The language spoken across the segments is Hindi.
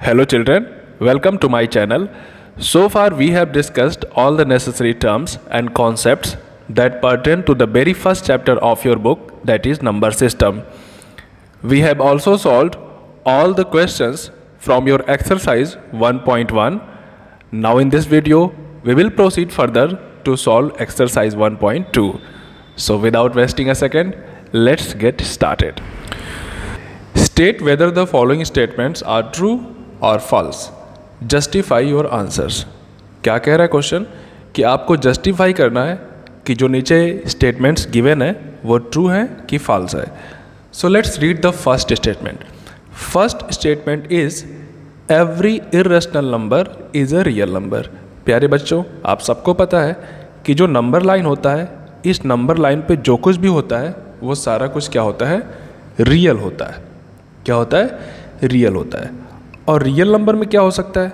Hello children, welcome to my channel. So far we have discussed all the necessary terms and concepts that pertain to the very first chapter of your book, that is number system. We have also solved all the questions from your exercise 1.1. Now in this video we will proceed further to solve exercise 1.2. So without wasting a second, let's get started. State whether the following statements are true और फॉल्स. Justify your answers. क्या कह रहा है क्वेश्चन कि आपको जस्टिफाई करना है कि जो नीचे स्टेटमेंट्स गिवन है वो ट्रू है कि फॉल्स है. So let's read the first statement. First statement is every irrational number is a real number. प्यारे बच्चों, आप सबको पता है कि जो नंबर लाइन होता है, इस नंबर लाइन पे जो कुछ भी होता है वो सारा कुछ क्या होता है, रियल होता है. क्या होता है, रियल होता है. और रियल नंबर में क्या हो सकता है,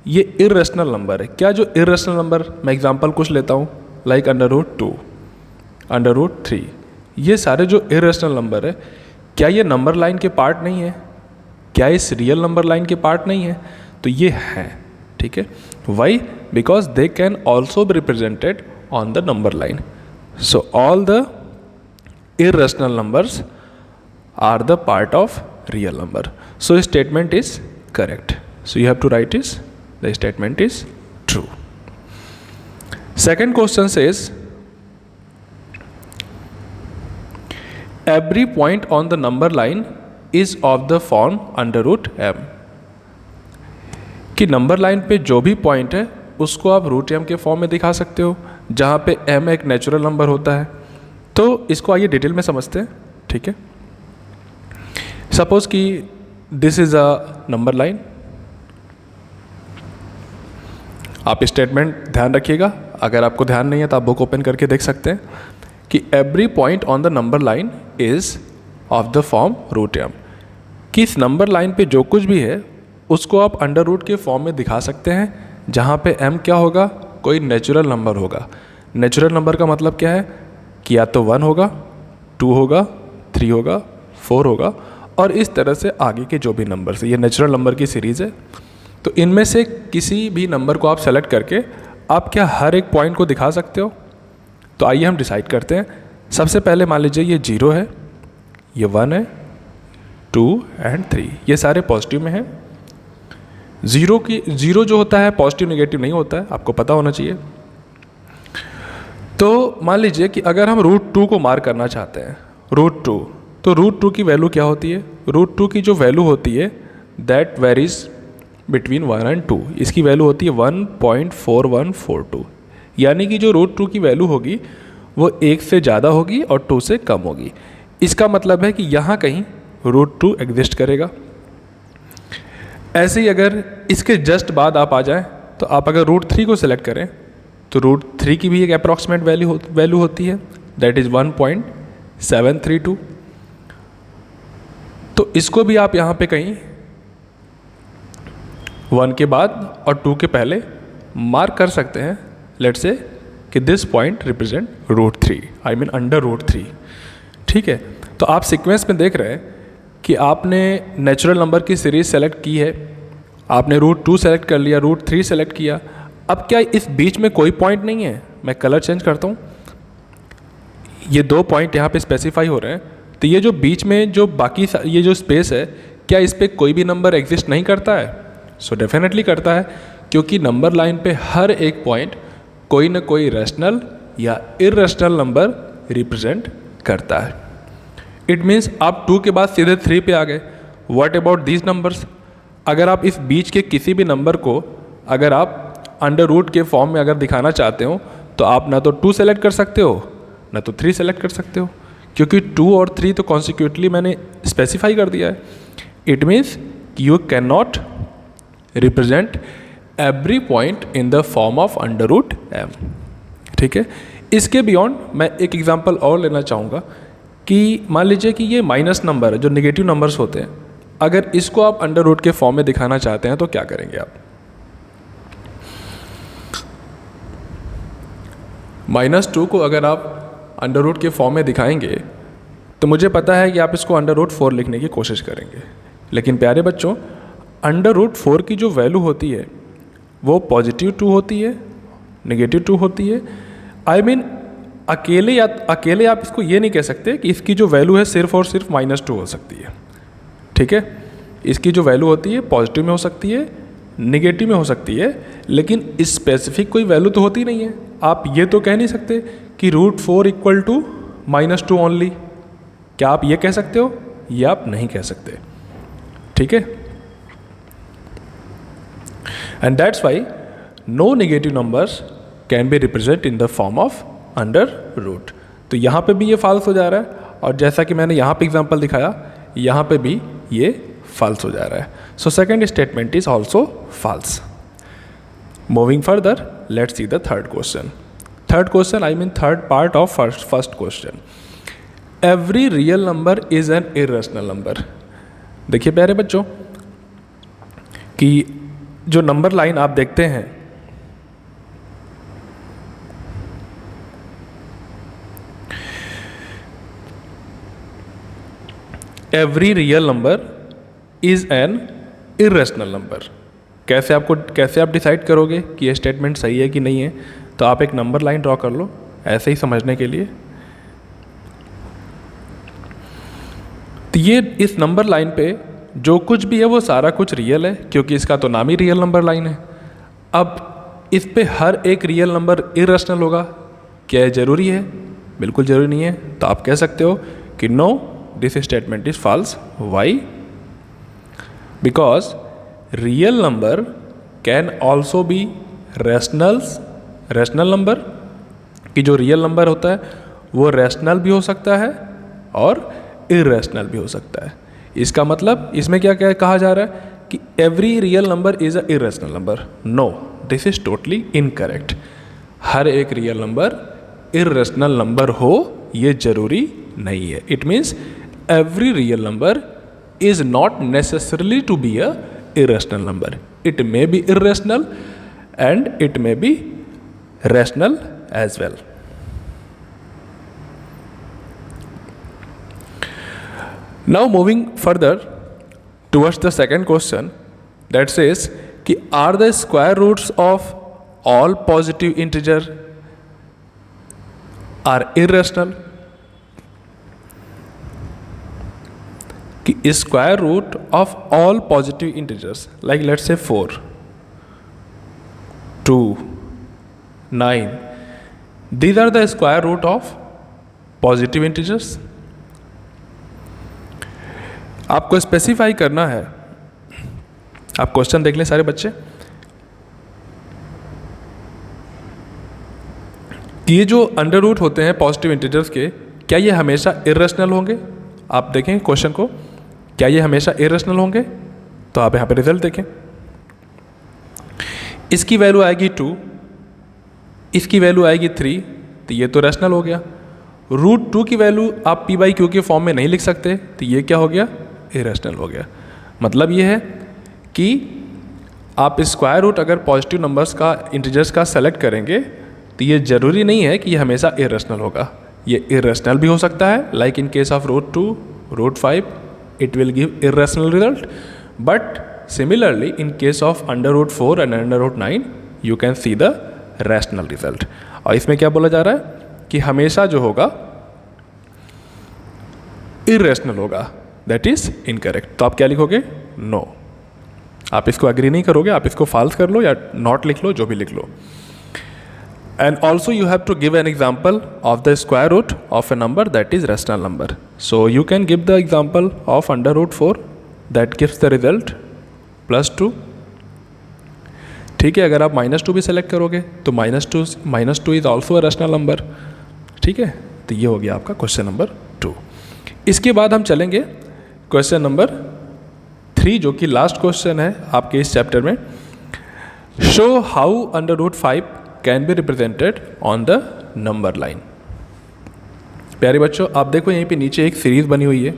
ये इर्रेशनल नंबर है. क्या जो इर्रेशनल नंबर, मैं एग्जांपल कुछ लेता हूँ लाइक √2, √3, ये सारे जो इर्रेशनल नंबर है, क्या ये नंबर लाइन के पार्ट नहीं है? क्या इस रियल नंबर लाइन के पार्ट नहीं है? तो ये हैं. ठीक है. Why? Because they can also be represented on the number line. So all the irrational numbers are the part of real number. So statement is correct. So you have to write is the statement is true. Second question says every point on the number line is of the form √m. कि नंबर लाइन पे जो भी पॉइंट है उसको आप √m के फॉर्म में दिखा सकते हो, जहाँ पे m एक नेचुरल नंबर होता है. तो इसको आइए डिटेल में समझते हैं. ठीक है. सपोज कि this is a number line. आप स्टेटमेंट ध्यान रखिएगा. अगर आपको ध्यान नहीं है तो आप बुक ओपन करके देख सकते हैं कि every point on the number line is of the form √m. कि इस नंबर लाइन पे जो कुछ भी है उसको आप अंडर √ के फॉर्म में दिखा सकते हैं, जहाँ पे m क्या होगा, कोई नेचुरल नंबर होगा. नेचुरल नंबर का मतलब क्या है कि या तो 1 होगा, 2 होगा, 3 होगा, 4 होगा, और इस तरह से आगे के जो भी नंबर्स है. ये नेचुरल नंबर की सीरीज़ है. तो इनमें से किसी भी नंबर को आप सेलेक्ट करके आप क्या हर एक पॉइंट को दिखा सकते हो. तो आइए हम डिसाइड करते हैं. सबसे पहले मान लीजिए ये 0 है, ये 1 है, 2 एंड 3, ये सारे पॉजिटिव में हैं. ज़ीरो जो होता है पॉजिटिव नेगेटिव नहीं होता है, आपको पता होना चाहिए. तो मान लीजिए कि अगर हम √2 को मार्क करना चाहते हैं, √2, तो √2 की वैल्यू क्या होती है, √2 की जो वैल्यू होती है दैट वेरीज बिटवीन 1 एंड 2. इसकी वैल्यू होती है 1.4142. यानी कि जो √2 की वैल्यू होगी वो 1 से ज़्यादा होगी और 2 से कम होगी. इसका मतलब है कि यहाँ कहीं √2 एग्जिस्ट करेगा. ऐसे ही अगर इसके जस्ट बाद आप आ जाएं, तो आप अगर √3 को सिलेक्ट करें तो √3 की भी एक अप्रॉक्सीमेट वैल्यू होती है दैट इज़ 1.732. तो इसको भी आप यहाँ पे कहीं 1 के बाद और 2 के पहले मार्क कर सकते हैं. लेट्स से कि this point represent √3, I mean under √3. ठीक है. तो आप सीक्वेंस में देख रहे हैं कि आपने नेचुरल नंबर की सीरीज सेलेक्ट की है, आपने √2 सेलेक्ट कर लिया, √3 सेलेक्ट किया. अब क्या इस बीच में कोई पॉइंट नहीं है? मैं कलर चेंज करता हूँ. ये 2 पॉइंट यहाँ पे स्पेसिफाई हो रहे हैं. तो ये जो बीच में जो बाकी ये जो स्पेस है, क्या इस पर कोई भी नंबर एग्जिस्ट नहीं करता है? सो डेफिनेटली करता है, क्योंकि नंबर लाइन पे हर एक पॉइंट कोई ना कोई रैशनल या इर्रेशनल नंबर रिप्रेजेंट करता है. इट मीन्स आप 2 के बाद सीधे 3 पे आ गए. What about these numbers? अगर आप इस बीच के किसी भी नंबर को अगर आप अंडर √ के फॉर्म में अगर दिखाना चाहते हो, तो आप ना तो 2 सेलेक्ट कर सकते हो, ना तो 3 सेलेक्ट कर सकते हो, क्योंकि 2 और 3 तो कॉन्सिक्यूटली मैंने स्पेसिफाई कर दिया है. It means you can not represent every point in the form of under √m. ठीक है. इसके बियॉन्ड मैं एक एग्जांपल और लेना चाहूँगा कि मान लीजिए कि ये माइनस नंबर है, जो नेगेटिव नंबर्स होते हैं, अगर इसको आप अंडर √ के फॉर्म में दिखाना चाहते हैं तो क्या करेंगे आप? -2 को अगर आप अंडर √ के फॉर्म में दिखाएंगे तो मुझे पता है कि आप इसको अंडर √ 4 लिखने की कोशिश करेंगे. लेकिन प्यारे बच्चों, अंडर रूट 4 की जो वैल्यू होती है वो पॉजिटिव 2 होती है, नेगेटिव 2 होती है। आई मीन अकेले आप इसको ये नहीं कह सकते कि इसकी जो वैल्यू है सिर्फ और सिर्फ -2 हो सकती है। ठीक है, इसकी जो वैल्यू होती है पॉजिटिव में हो सकती है, नेगेटिव में हो सकती है, लेकिन स्पेसिफिक कोई वैल्यू तो होती नहीं है। आप ये तो कह नहीं सकते कि √4 = -2 ओनली। क्या आप ये कह सकते हो? ये आप नहीं कह सकते। ठीक है, and that's why no negative numbers can be represent in the form of under root. तो यहाँ पे भी ये फॉल्स हो जा रहा है, और जैसा कि मैंने यहाँ पे एग्जांपल दिखाया, यहाँ पे भी ये फॉल्स हो जा रहा है। So second statement is also false. Moving further, let's see the third question. Third question, I mean third part of first question. Every real number is an irrational number. देखिए प्यारे बच्चों कि जो नंबर लाइन आप देखते हैं, every real number is an irrational number. कैसे आप डिसाइड करोगे कि ये स्टेटमेंट सही है कि नहीं है? तो आप एक नंबर लाइन ड्रॉ कर लो ऐसे ही समझने के लिए। तो ये इस नंबर लाइन पे जो कुछ भी है वो सारा कुछ रियल है, क्योंकि इसका तो नाम ही रियल नंबर लाइन है। अब इस पे हर एक रियल नंबर इरेशनल होगा, क्या ये ज़रूरी है? बिल्कुल ज़रूरी नहीं है। तो आप कह सकते हो कि no, this statement is false. Why? Because real number can also be rational number, कि जो रियल नंबर होता है वो रैशनल भी हो सकता है और इरेशनल भी हो सकता है। इसका मतलब इसमें क्या क्या कहा जा रहा है कि every real number is a irrational number. No, this is totally incorrect. हर एक रियल नंबर इरेशनल नंबर हो ये जरूरी नहीं है। It means every real number is not necessarily to be a irrational number. It may be irrational and it may be rational as well. Now moving further towards the second question that says कि are the square roots of all positive integer are irrational? कि square root of all positive integers like let's say 4, 2, 9, these are the square root of positive integers. आपको स्पेसिफाई करना है। आप क्वेश्चन देख लें सारे बच्चे कि ये जो अंडर रूट होते हैं पॉजिटिव इंटीजर्स के, क्या ये हमेशा इरेशनल होंगे? आप देखें क्वेश्चन को, क्या ये हमेशा इरेशनल होंगे? तो आप यहाँ पे रिजल्ट देखें। इसकी वैल्यू आएगी 2, इसकी वैल्यू आएगी 3, तो ये तो रैशनल हो गया। √2 की वैल्यू आप p/q के फॉर्म में नहीं लिख सकते, तो ये क्या हो गया? इरेशनल हो गया। मतलब ये है कि आप स्क्वायर रूट अगर पॉजिटिव नंबर्स का इंटीजर्स का सेलेक्ट करेंगे तो ये ज़रूरी नहीं है कि ये हमेशा इरेशनल होगा। ये इरेशनल भी हो सकता है, like in case of √2, √5 it will give irrational result, but similarly in case of under √4 and under √9 you can see the rational result. और इसमें क्या बोला जा रहा है कि हमेशा जो होगा irrational होगा, that is incorrect. तो आप क्या लिखोगे? no. आप इसको एग्री नहीं करोगे, आप इसको फॉल्स कर लो या नॉट लिख लो, जो भी लिख लो। And also you have to give an example of the square root of a number that is rational number. So you can give the example of under √4 that gives the result +2. ठीक है, अगर आप -2 भी सेलेक्ट करोगे तो -2 is also a rational number. ठीक है, तो ये हो गया आपका क्वेश्चन नंबर 2। इसके बाद हम चलेंगे क्वेश्चन नंबर 3, जो कि लास्ट क्वेश्चन है आपके इस चैप्टर में। Show how under √5 can be represented on the number line. प्यारे बच्चों, आप देखो यहीं पे नीचे एक सीरीज़ बनी हुई है।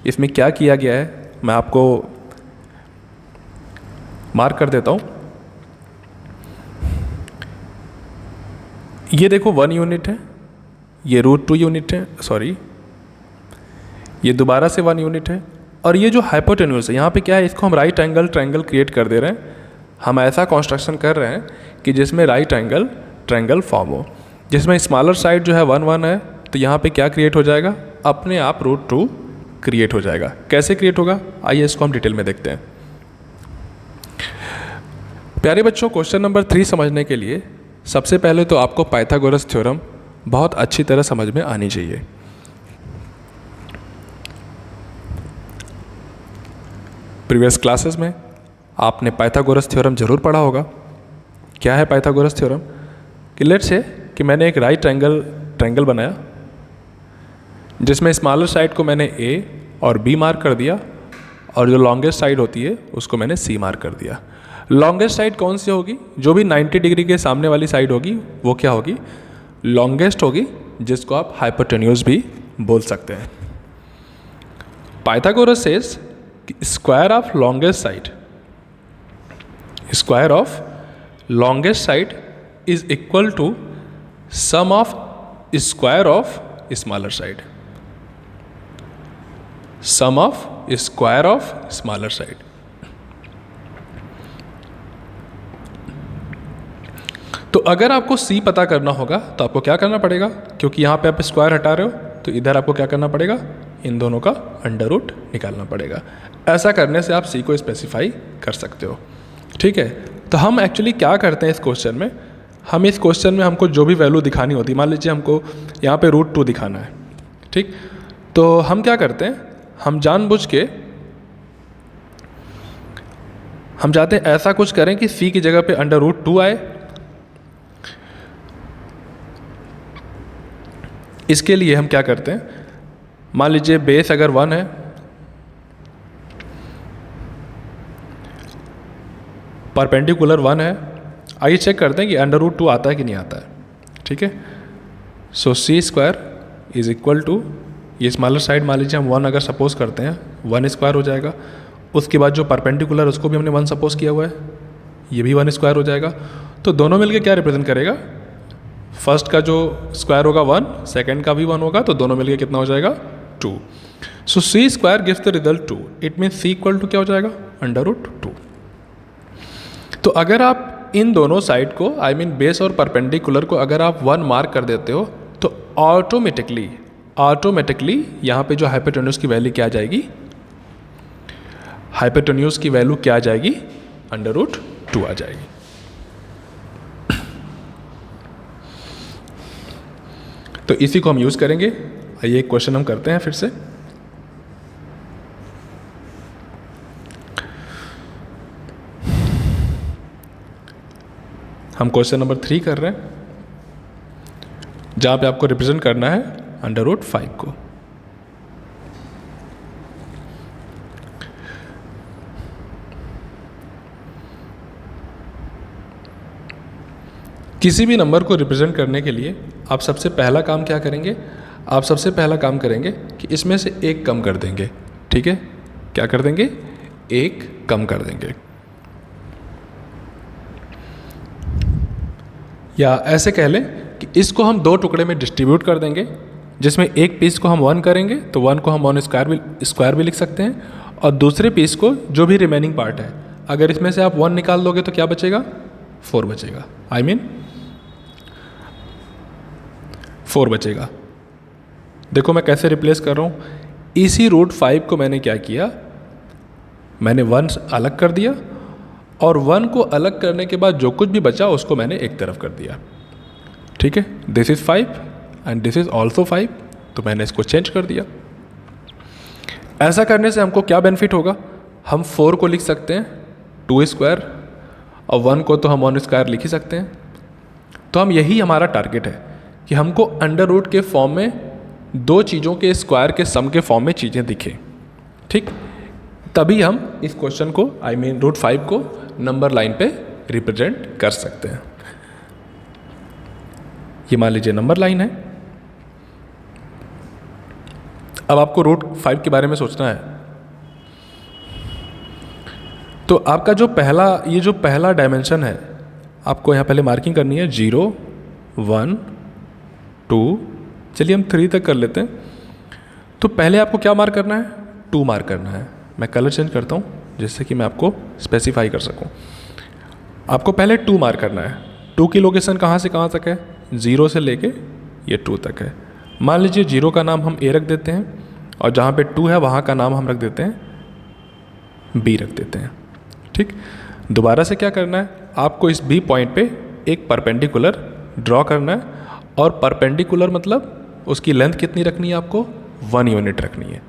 इसमें क्या किया गया है मैं आपको मार्क कर देता हूँ। ये देखो 1 यूनिट है, ये √2 यूनिट है, सॉरी ये दोबारा से 1 यूनिट है, और ये जो हाइपोटेन्यूज है यहाँ पे क्या है, इसको हम राइट एंगल ट्रायंगल क्रिएट कर दे रहे हैं। हम ऐसा कंस्ट्रक्शन कर रहे हैं कि जिसमें राइट एंगल ट्रायंगल फॉर्म हो, जिसमें स्मॉलर साइड जो है 1 1 है, तो यहाँ पे क्या क्रिएट हो जाएगा, अपने आप √2 क्रिएट हो जाएगा। कैसे क्रिएट होगा, आइए इसको हम डिटेल में देखते हैं। प्यारे बच्चों, क्वेश्चन नंबर 3 समझने के लिए सबसे पहले तो आपको पाइथागोरस थ्योरम बहुत अच्छी तरह समझ में आनी चाहिए। प्रीवियस क्लासेस में आपने पाइथागोरस थ्योरम जरूर पढ़ा होगा। क्या है पाइथागोरस थ्योरम, कि लेट्स से कि मैंने एक राइट ट्रायंगल बनाया जिसमें स्मॉलर साइड को मैंने ए और बी मार्क कर दिया और जो लॉन्गेस्ट साइड होती है उसको मैंने सी मार्क कर दिया। लॉन्गेस्ट साइड कौन सी होगी, जो भी 90 डिग्री के सामने वाली साइड होगी वो क्या होगी, लॉन्गेस्ट होगी, जिसको आप हाइपोटेन्यूज भी बोल सकते हैं। Pythagoras says square of longest side is equal to sum of square of smaller side, sum of square of smaller side. तो अगर आपको C पता करना होगा तो आपको क्या करना पड़ेगा, क्योंकि यहाँ पे आप स्क्वायर हटा रहे हो तो इधर आपको क्या करना पड़ेगा, इन दोनों का अंडर रूट निकालना पड़ेगा। ऐसा करने से आप C को स्पेसिफाई कर सकते हो। ठीक है, तो हम एक्चुअली क्या करते हैं इस क्वेश्चन में, हम इस क्वेश्चन में हमको जो भी वैल्यू दिखानी होती है, मान लीजिए हमको यहाँ पे √2 दिखाना है, ठीक, तो हम क्या करते हैं, हम जानबूझ के हम चाहते हैं ऐसा कुछ करें कि C की जगह पे अंडर √2 आए। इसके लिए हम क्या करते हैं, मान लीजिए बेस अगर 1 है, परपेंडिकुलर 1 है, आइए चेक करते हैं कि अंडर √2 आता है कि नहीं आता है। ठीक है, सो C² इज इक्वल टू, ये स्मॉलर साइड मान लीजिए हम 1 अगर सपोज करते हैं, 1² हो जाएगा। उसके बाद जो परपेंडिकुलर उसको भी हमने 1 सपोज किया हुआ है, ये भी 1² हो जाएगा। तो दोनों मिलके क्या रिप्रेजेंट करेगा, फर्स्ट का जो स्क्वायर होगा 1, सेकेंड का भी 1 होगा, तो दोनों मिलके कितना हो जाएगा, 2। So C² gives the result 2, it means C equal to क्या हो जाएगा, अंडर रूट 2। तो अगर आप इन दोनों साइड को, आई मीन बेस और परपेंडिकुलर को अगर आप 1 मार्क कर देते हो तो ऑटोमेटिकली यहाँ पे जो हाइपोटेन्यूज की वैल्यू क्या आ जाएगी, हाइपोटेन्यूज की वैल्यू क्या आ जाएगी, अंडर रूट 2 आ जाएगी। तो इसी को हम यूज़ करेंगे। आइए एक क्वेश्चन हम करते हैं फिर से। हम क्वेश्चन नंबर 3 कर रहे हैं, जहाँ पे आपको रिप्रेजेंट करना है अंडर रूट 5 को। किसी भी नंबर को रिप्रेजेंट करने के लिए आप सबसे पहला काम क्या करेंगे, आप सबसे पहला काम करेंगे कि इसमें से एक कम कर देंगे। ठीक है, क्या कर देंगे, एक कम कर देंगे, या ऐसे कह लें कि इसको हम 2 टुकड़े में डिस्ट्रीब्यूट कर देंगे, जिसमें एक पीस को हम 1 करेंगे तो 1 को हम 1² भी लिख सकते हैं, और दूसरे पीस को जो भी रिमेनिंग पार्ट है, अगर इसमें से आप 1 निकाल दोगे तो क्या बचेगा, 4 बचेगा, आई मीन 4 बचेगा। देखो मैं कैसे रिप्लेस कर रहा हूँ, इसी √5 को मैंने क्या किया, मैंने 1 अलग कर दिया, और 1 को अलग करने के बाद जो कुछ भी बचा उसको मैंने एक तरफ कर दिया। ठीक है, this is 5 and this is also 5, तो मैंने इसको चेंज कर दिया। ऐसा करने से हमको क्या बेनिफिट होगा, हम 4 को लिख सकते हैं 2², और 1 को तो हम 1² लिख ही सकते हैं। तो हम यही हमारा टारगेट है कि हमको अंडर रूट के फॉर्म में 2 चीज़ों के स्क्वायर के सम के फॉर्म में चीज़ें दिखें। ठीक, तभी हम इस क्वेश्चन को, आई मीन √5 को नंबर लाइन पे रिप्रेजेंट कर सकते हैं। ये मान लीजिए नंबर लाइन है। अब आपको √5 के बारे में सोचना है। तो आपका जो पहला डायमेंशन है, आपको यहाँ पहले मार्किंग करनी है 0, 1, 2, चलिए हम 3 तक कर लेते हैं। तो पहले आपको क्या मार्क करना है, 2 मार्क करना है। मैं कलर चेंज करता हूँ जिससे कि मैं आपको स्पेसिफाई कर सकूँ। आपको पहले 2 मार्क करना है। 2 की लोकेशन कहाँ से कहाँ तक है? 0 से लेके ये 2 तक है। मान लीजिए 0 का नाम हम A रख देते हैं और जहाँ पे 2 है वहाँ का नाम हम रख देते हैं B रख देते हैं। ठीक, दोबारा से क्या करना है, आपको इस B पॉइंट पे एक परपेंडिकुलर ड्रॉ करना है, और परपेंडिकुलर मतलब उसकी लेंथ कितनी रखनी है आपको? 1 यूनिट रखनी है।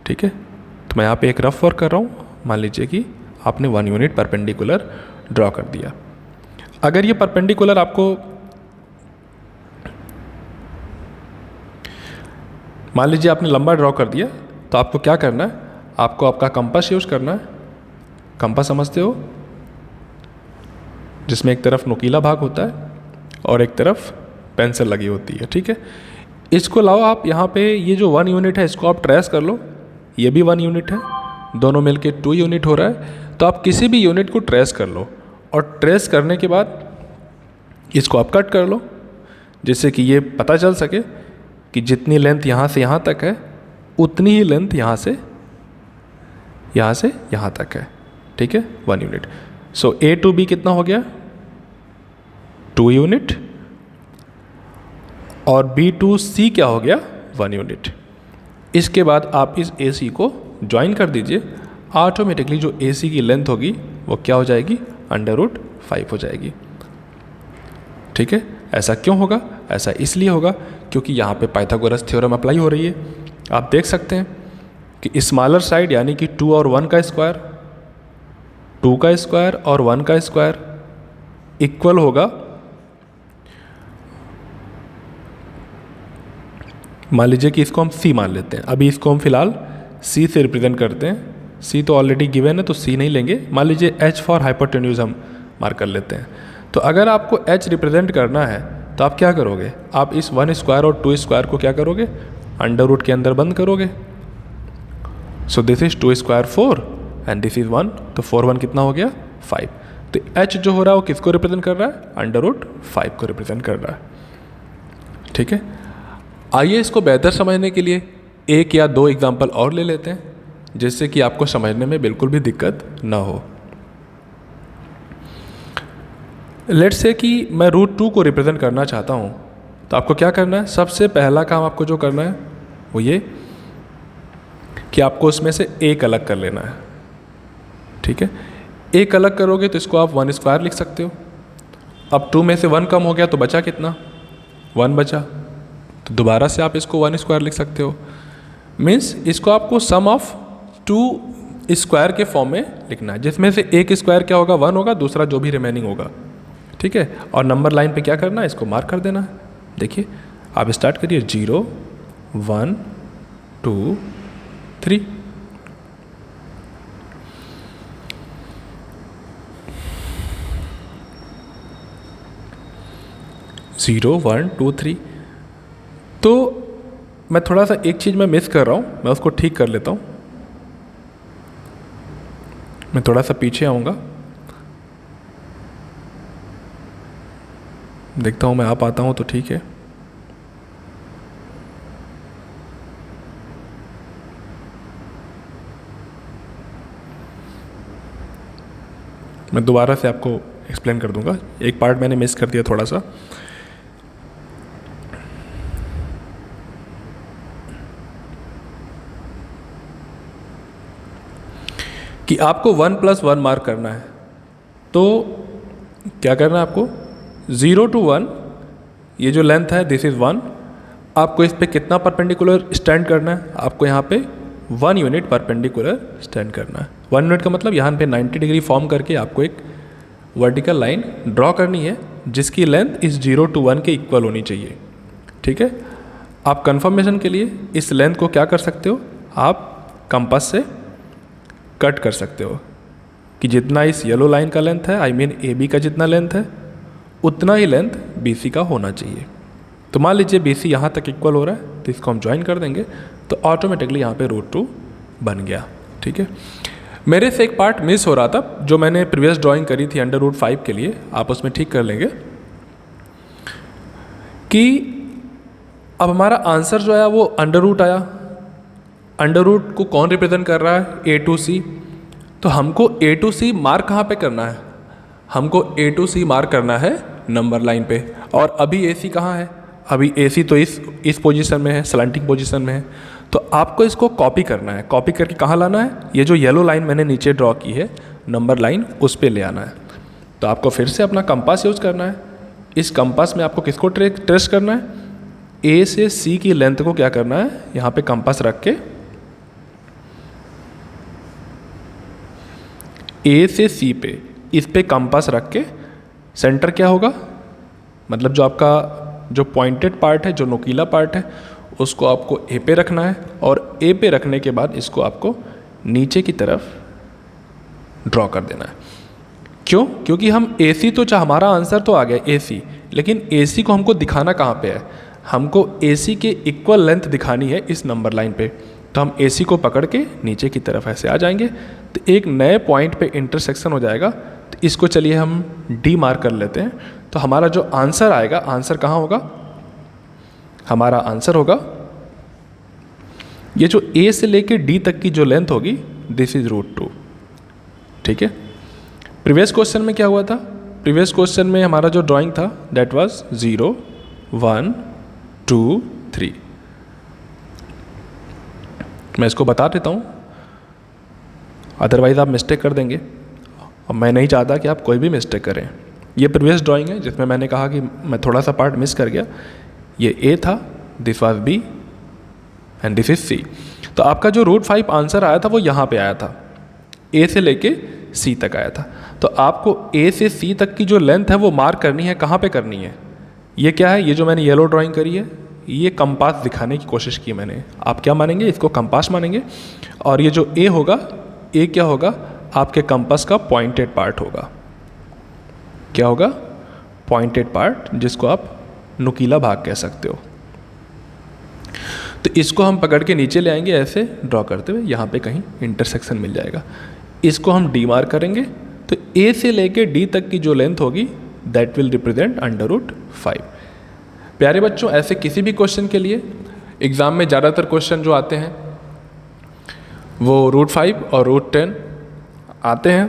ठीक है, तो मैं यहाँ पे एक रफ वर्क कर रहा हूँ। मान लीजिए कि आपने 1 यूनिट परपेंडिकुलर ड्रॉ कर दिया। अगर ये परपेंडिकुलर आपको, मान लीजिए आपने लंबा ड्रॉ कर दिया, तो आपको क्या करना है, आपको आपका कंपास यूज़ करना है। कंपास समझते हो, जिसमें एक तरफ नुकीला भाग होता है और एक तरफ पेंसिल लगी होती है। ठीक है, इसको लाओ आप यहाँ पे, ये जो 1 यूनिट है इसको आप ट्रेस कर लो। ये भी 1 यूनिट है, दोनों मिलके 2 यूनिट हो रहा है। तो आप किसी भी यूनिट को ट्रेस कर लो, और ट्रेस करने के बाद इसको आप कट कर लो, जिससे कि ये पता चल सके कि जितनी लेंथ यहाँ से यहाँ तक है उतनी ही लेंथ यहाँ से यहाँ तक है। ठीक है, 1 unit. So A to B कितना हो गया? 2 यूनिट। और B to C क्या हो गया? 1 यूनिट। इसके बाद आप इस AC को ज्वाइन कर दीजिए। ऑटोमेटिकली जो AC की लेंथ होगी वो क्या हो जाएगी? √5 हो जाएगी। ठीक है, ऐसा क्यों होगा? ऐसा इसलिए होगा क्योंकि यहाँ पे पाइथागोरस थ्योरम अप्लाई हो रही है। आप देख सकते हैं कि स्मॉलर साइड यानी कि 2 और 1 का स्क्वायर, 2 का स्क्वायर और 1 का स्क्वायर इक्वल होगा, मान लीजिए कि इसको हम C मान लेते हैं। अभी इसको हम फिलहाल C से रिप्रेजेंट करते हैं। C तो ऑलरेडी गिवन है तो C नहीं लेंगे। मान लीजिए H फॉर हाइपोटेन्यूज हम मार्क कर लेते हैं। तो अगर आपको H रिप्रेजेंट करना है तो आप क्या करोगे? आप इस 1 स्क्वायर और 2 स्क्वायर को क्या करोगे? अंडर रूट के अंदर बंद करोगे। So this is 2 square 4 and this is 1, तो 4 1 कितना हो गया? 5। तो H जो हो रहा है वो किसको रिप्रेजेंट कर रहा है? √5 को रिप्रेजेंट कर रहा है। ठीक है, आइए इसको बेहतर समझने के लिए 1 या 2 एग्जाम्पल और ले लेते हैं, जिससे कि आपको समझने में बिल्कुल भी दिक्कत ना हो। लेट्स से कि मैं √2 को रिप्रेजेंट करना चाहता हूँ, तो आपको क्या करना है? सबसे पहला काम आपको जो करना है वो ये कि आपको उसमें से 1 अलग कर लेना है। ठीक है, 1 अलग करोगे तो इसको आप 1 स्क्वायर लिख सकते हो। अब 2 में से 1 कम हो गया तो बचा कितना? 1 बचा, तो दोबारा से आप इसको 1 स्क्वायर लिख सकते हो। मीन्स इसको आपको सम ऑफ 2 स्क्वायर के फॉर्म में लिखना है, जिसमें से 1 स्क्वायर क्या होगा? 1 होगा, दूसरा जो भी रिमेनिंग होगा। ठीक है, और नंबर लाइन पे क्या करना है? इसको मार्क कर देना है। देखिए, आप स्टार्ट करिए 0 1 2 3। ज़ीरो 1 2 3। तो मैं थोड़ा सा एक चीज़ मैं मिस कर रहा हूँ, मैं उसको ठीक कर लेता हूँ। मैं थोड़ा सा पीछे आऊँगा, देखता हूँ मैं आ पाता हूँ तो ठीक है। मैं दोबारा से आपको एक्सप्लेन कर दूंगा, एक पार्ट मैंने मिस कर दिया थोड़ा सा। कि आपको 1 + 1 मार्क करना है, तो क्या करना है आपको? 0 to 1 ये जो लेंथ है दिस इज़ 1। आपको इस पे कितना परपेंडिकुलर स्टैंड करना है? आपको यहाँ पे 1 यूनिट परपेंडिकुलर स्टैंड करना है। 1 यूनिट का मतलब यहाँ पे 90 डिग्री फॉर्म करके आपको एक वर्टिकल लाइन ड्रॉ करनी है, जिसकी लेंथ इस 0 to 1 के इक्वल होनी चाहिए। ठीक है, आप कंफर्मेशन के लिए इस लेंथ को क्या कर सकते हो? आप कंपास से कट कर सकते हो कि जितना इस येलो लाइन का लेंथ है, आई मीन AB का जितना लेंथ है, उतना ही लेंथ BC का होना चाहिए। तो मान लीजिए BC यहाँ तक इक्वल हो रहा है, तो इसको हम ज्वाइन कर देंगे, तो ऑटोमेटिकली यहाँ पे √2 बन गया। ठीक है, मेरे से एक पार्ट मिस हो रहा था जो मैंने प्रीवियस ड्राइंग करी थी √5 के लिए, आप उसमें ठीक कर लेंगे कि अब हमारा आंसर जो आया वो √, आया। अंडर रूट को कौन रिप्रेजेंट कर रहा है? ए टू सी। तो हमको ए टू सी मार्क कहाँ पे करना है? हमको ए टू सी मार्क करना है नंबर लाइन पे। और अभी ए सी कहाँ है? अभी ए सी तो इस पोजीशन में है, स्लैंटिंग पोजीशन में है। तो आपको इसको कॉपी करना है। कॉपी करके कहाँ लाना है? ये जो येलो लाइन मैंने नीचे ड्रॉ की है नंबर लाइन, उस पर ले आना है। तो आपको फिर से अपना कंपास यूज करना है। इस कंपास में आपको किसको ट्रेस करना है? ए से सी की लेंथ को क्या करना है? यहाँ पे कंपास रख के ए से सी पे, इस पे कंपास रख के सेंटर क्या होगा, मतलब जो आपका जो पॉइंटेड पार्ट है, जो नुकीला पार्ट है, उसको आपको ए पे रखना है। और ए पे रखने के बाद इसको आपको नीचे की तरफ ड्रॉ कर देना है। क्यों? क्योंकि हम ए सी तो हमारा आंसर तो आ गया ए सी, लेकिन ए सी को हमको दिखाना कहाँ पे है? हमको ए सी के इक्वल लेंथ दिखानी है इस नंबर लाइन पे। तो हम ए सी को पकड़ के नीचे की तरफ ऐसे आ जाएंगे, तो एक नए पॉइंट पे इंटरसेक्शन हो जाएगा। तो इसको चलिए हम डी मार्क कर लेते हैं। तो हमारा जो आंसर आएगा, आंसर कहाँ होगा? हमारा आंसर होगा ये जो ए से लेके डी तक की जो लेंथ होगी, दिस इज √2। ठीक है। प्रीवियस क्वेश्चन में क्या हुआ था? प्रीवियस क्वेश्चन में हमारा जो ड्राइंग था दैट वाज 0 1 2 3। मैं इसको बता देता हूँ, अदरवाइज आप मिस्टेक कर देंगे और मैं नहीं चाहता कि आप कोई भी मिस्टेक करें। ये प्रीवियस ड्राइंग है जिसमें मैंने कहा कि मैं थोड़ा सा पार्ट मिस कर गया। ये ए था, this was B and this is C. तो आपका जो √5 आंसर आया था वो यहाँ पे आया था, ए से लेके सी तक आया था। तो आपको ए से सी तक की जो लेंथ है वो मार्क करनी है। कहाँ पे करनी है? ये क्या है? ये जो मैंने येलो ड्राइंग करी है, ये कंपास दिखाने की कोशिश की मैंने। आप क्या मानेंगे? इसको कंपास मानेंगे। और ये जो ए होगा, ए क्या होगा? आपके कंपास का पॉइंटेड पार्ट होगा। क्या होगा? पॉइंटेड पार्ट, जिसको आप नुकीला भाग कह सकते हो। तो इसको हम पकड़ के नीचे ले आएंगे ऐसे ड्रॉ करते हुए, यहाँ पे कहीं इंटरसेक्शन मिल जाएगा। इसको हम डी मार्क करेंगे। तो ए से लेके डी तक की जो लेंथ होगी दैट विल रिप्रेजेंट √5। प्यारे बच्चों, ऐसे किसी भी क्वेश्चन के लिए एग्ज़ाम में ज़्यादातर क्वेश्चन जो आते हैं वो √5 और √10 आते हैं।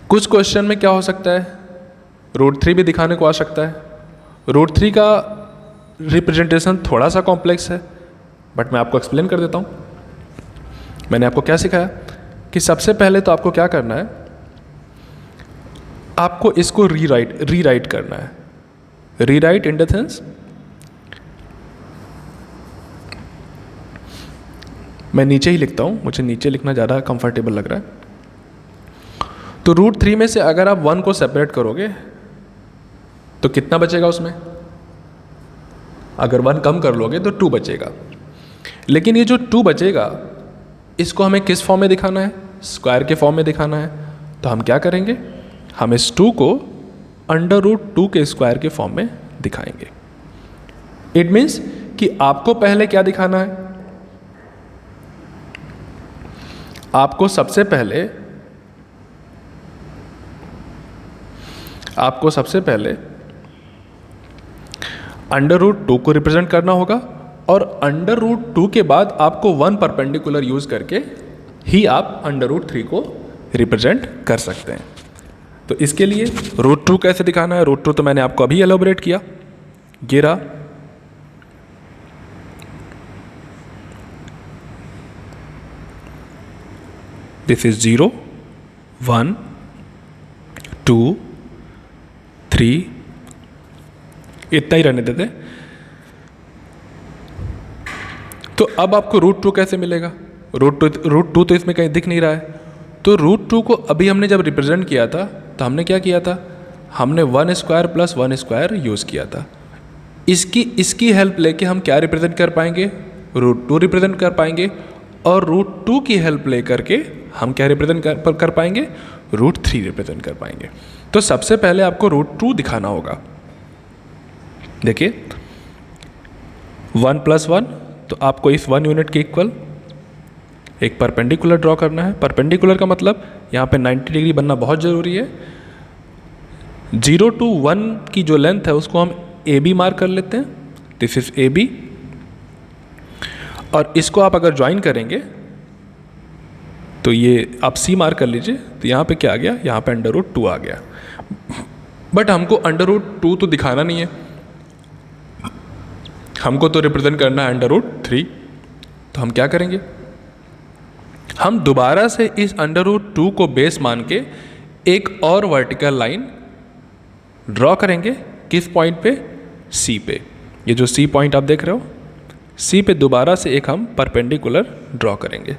कुछ क्वेश्चन में क्या हो सकता है, √3 भी दिखाने को आ सकता है। √3 का रिप्रेजेंटेशन थोड़ा सा कॉम्प्लेक्स है, बट मैं आपको एक्सप्लेन कर देता हूँ। मैंने आपको क्या सिखाया कि सबसे पहले तो आपको क्या करना है, आपको इसको रीराइट करना है। रीराइट इन द सेंस, मैं नीचे ही लिखता हूँ, मुझे नीचे लिखना ज़्यादा कंफर्टेबल लग रहा है। तो √3 में से अगर आप 1 को सेपरेट करोगे तो कितना बचेगा उसमें? अगर 1 कम कर लोगे तो 2 बचेगा। लेकिन ये जो 2 बचेगा, इसको हमें किस फॉर्म में दिखाना है? स्क्वायर के फॉर्म में दिखाना है। तो हम क्या करेंगे? हम इस 2 को √2 के स्क्वायर के फॉर्म में दिखाएंगे। इट मीन्स कि आपको पहले क्या दिखाना है? आपको सबसे पहले √2 को रिप्रेजेंट करना होगा, और √2 के बाद आपको 1 परपेंडिकुलर यूज करके ही आप √3 को रिप्रेजेंट कर सकते हैं। तो इसके लिए √2 कैसे दिखाना है? √2 तो मैंने आपको अभी एलोबरेट किया, ये रहा। दिस इज 0 1 2 3, इतना ही रहने देते। तो अब आपको √2 कैसे मिलेगा? √2 तो इसमें कहीं दिख नहीं रहा है। तो √2 को अभी हमने जब रिप्रेजेंट किया था तो हमने क्या किया था? हमने 1 स्क्वायर प्लस 1 स्क्वायर यूज़ किया था। इसकी हेल्प लेके हम क्या रिप्रेजेंट कर पाएंगे? √2 रिप्रेजेंट कर पाएंगे। और √2 की हेल्प ले करके हम क्या रिप्रेजेंट कर पाएंगे? √3 रिप्रेजेंट कर पाएंगे। तो सबसे पहले आपको √2 दिखाना होगा। देखिए 1 + 1, तो आपको इस 1 यूनिट के इक्वल एक परपेंडिकुलर ड्रॉ करना है। परपेंडिकुलर का मतलब यहाँ पे 90 डिग्री बनना बहुत ज़रूरी है। 0 to 1 की जो लेंथ है उसको हम AB मार्क कर लेते हैं। This is AB। और इसको आप अगर ज्वाइन करेंगे तो ये आप सी मार्क कर लीजिए, तो यहाँ पे क्या आ गया, यहाँ पे √2 आ गया। बट हमको √2 तो दिखाना नहीं है, हमको तो रिप्रेजेंट करना है √3। तो हम क्या करेंगे, हम दोबारा से इस √2 को बेस मान के एक और वर्टिकल लाइन ड्रॉ करेंगे। किस पॉइंट पे, सी पे। ये जो सी पॉइंट आप देख रहे हो, सी पे दोबारा से एक हम परपेंडिकुलर ड्रॉ करेंगे।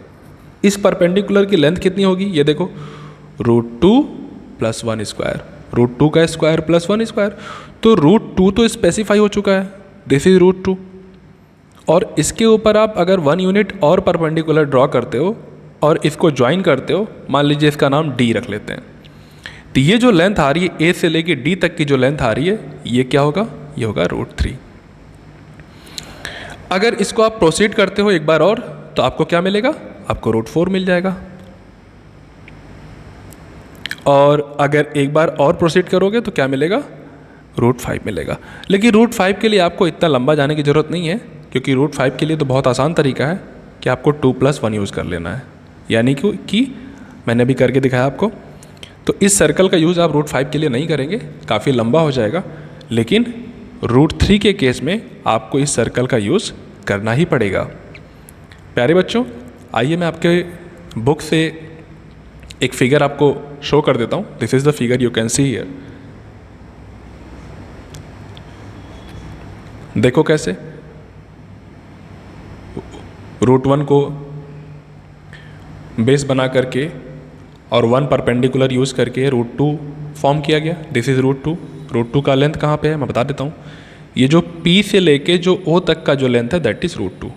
इस परपेंडिकुलर की लेंथ कितनी होगी, ये देखो, √2 + 1 स्क्वायर, √2 का स्क्वायर + 1 स्क्वायर। तो √2 तो स्पेसिफाई हो चुका है, दिस इज √2। और इसके ऊपर आप अगर 1 यूनिट और परपेंडिकुलर ड्रॉ करते हो और इसको ज्वाइन करते हो, मान लीजिए इसका नाम d रख लेते हैं, तो ये जो लेंथ आ रही है a से लेके d तक की जो लेंथ आ रही है, ये क्या होगा, ये होगा √3। अगर इसको आप प्रोसीड करते हो एक बार और, तो आपको क्या मिलेगा, आपको √4 मिल जाएगा। और अगर एक बार और प्रोसीड करोगे तो क्या मिलेगा, √5 मिलेगा। लेकिन √5 के लिए आपको इतना लंबा जाने की ज़रूरत नहीं है, क्योंकि √5 के लिए तो बहुत आसान तरीका है कि आपको 2 + 1 यूज़ कर लेना है, यानी कि मैंने भी करके दिखाया आपको। तो इस सर्कल का यूज़ आप √5 के लिए नहीं करेंगे, काफ़ी लंबा हो जाएगा। लेकिन √3 के केस में आपको इस सर्कल का यूज़ करना ही पड़ेगा। प्यारे बच्चों, आइए मैं आपके बुक से एक फिगर आपको शो कर देता हूँ। This is the figure you can see here. देखो कैसे √1 को बेस बना करके और 1 परपेंडिकुलर यूज़ करके √2 फॉर्म किया गया। This is √2। √2 का लेंथ कहाँ पे है, मैं बता देता हूँ। ये जो P से लेके जो O तक का जो लेंथ है, दैट इज़ √2।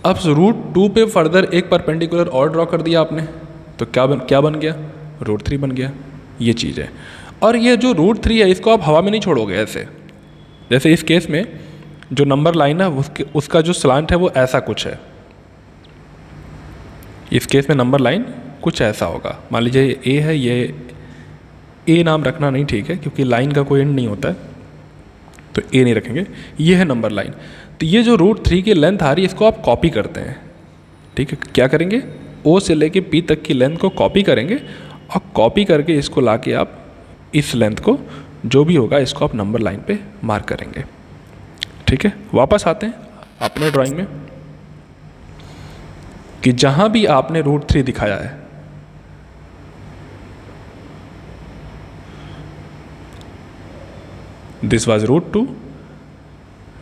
अब √2 पे फर्दर एक परपेंडिकुलर और ड्रॉ कर दिया आपने, तो क्या बन गया, √3 बन गया। ये चीज़ है। और ये जो √3 है, इसको आप हवा में नहीं छोड़ोगे ऐसे। जैसे इस केस में जो नंबर लाइन है उसका जो स्लांट है वो ऐसा कुछ है। इस केस में नंबर लाइन कुछ ऐसा होगा। मान लीजिए ये ए है, ये ए नाम रखना नहीं ठीक है, क्योंकि लाइन का कोई एंड नहीं होता है, तो ए नहीं रखेंगे। ये है नंबर लाइन। तो ये जो √3 की लेंथ आ रही है, इसको आप कॉपी करते हैं, ठीक है। क्या करेंगे, ओ से लेके पी तक की लेंथ को कॉपी करेंगे, और कॉपी करके इसको लाके आप इस लेंथ को जो भी होगा इसको आप नंबर लाइन पे मार्क करेंगे, ठीक है। वापस आते हैं अपने ड्राइंग में कि जहां भी आपने √3 दिखाया है, this was √2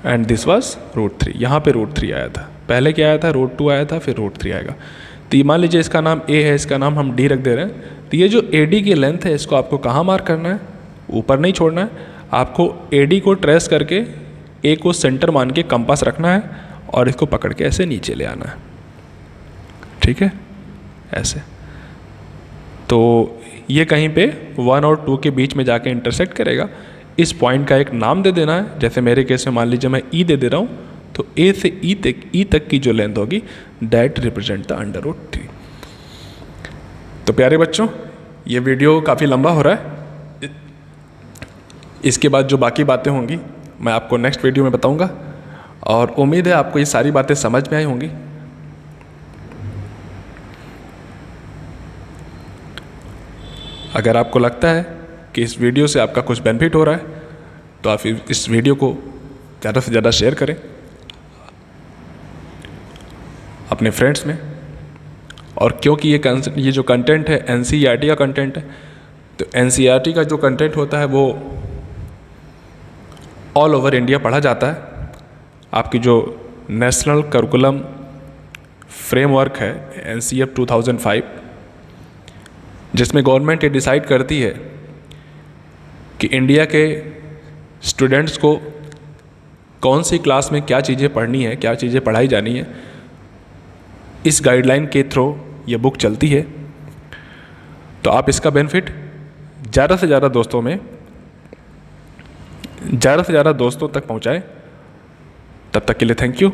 and this was √3। यहाँ पे √3 आया था, पहले क्या आया था, √2 आया था, फिर √3 आएगा। तो मान लीजिए इसका नाम A है, इसका नाम हम D रख दे रहे हैं। तो ये जो AD की लेंथ है, इसको आपको कहाँ मार्क करना है, ऊपर नहीं छोड़ना है। आपको AD को ट्रेस करके A को सेंटर मान के कंपास रखना है, और इसको पकड़ के ऐसे नीचे ले आना है, ठीक है, ऐसे। तो ये कहीं पे 1 और 2 के बीच में जाके इंटरसेक्ट करेगा। इस पॉइंट का एक नाम दे देना है। जैसे मेरे केस में मान लीजिए मैं E दे दे रहा हूँ, तो A से E तक की जो लेंथ होगी, दैट रिप्रेजेंट द √3। तो प्यारे बच्चों, ये वीडियो काफ़ी लंबा हो रहा है। इसके बाद जो बाकी बातें होंगी मैं आपको नेक्स्ट वीडियो में बताऊंगा, और उम्मीद है आपको ये सारी बातें समझ में आई होंगी। अगर आपको लगता है कि इस वीडियो से आपका कुछ बेनिफिट हो रहा है, तो आप इस वीडियो को ज़्यादा से ज़्यादा शेयर करें अपने फ्रेंड्स में। और क्योंकि ये जो कंटेंट है NCERT का कंटेंट है, तो NCERT का जो कंटेंट होता है वो ऑल ओवर इंडिया पढ़ा जाता है। आपकी जो नेशनल करिकुलम फ्रेमवर्क है NCF 2005, जिसमें गवर्नमेंट ये डिसाइड करती है कि इंडिया के स्टूडेंट्स को कौन सी क्लास में क्या चीज़ें पढ़नी है, क्या चीज़ें पढ़ाई जानी है, इस गाइडलाइन के थ्रू ये बुक चलती है। तो आप इसका बेनिफिट ज़्यादा से ज़्यादा दोस्तों तक पहुंचाएं। तब तक के लिए थैंक यू।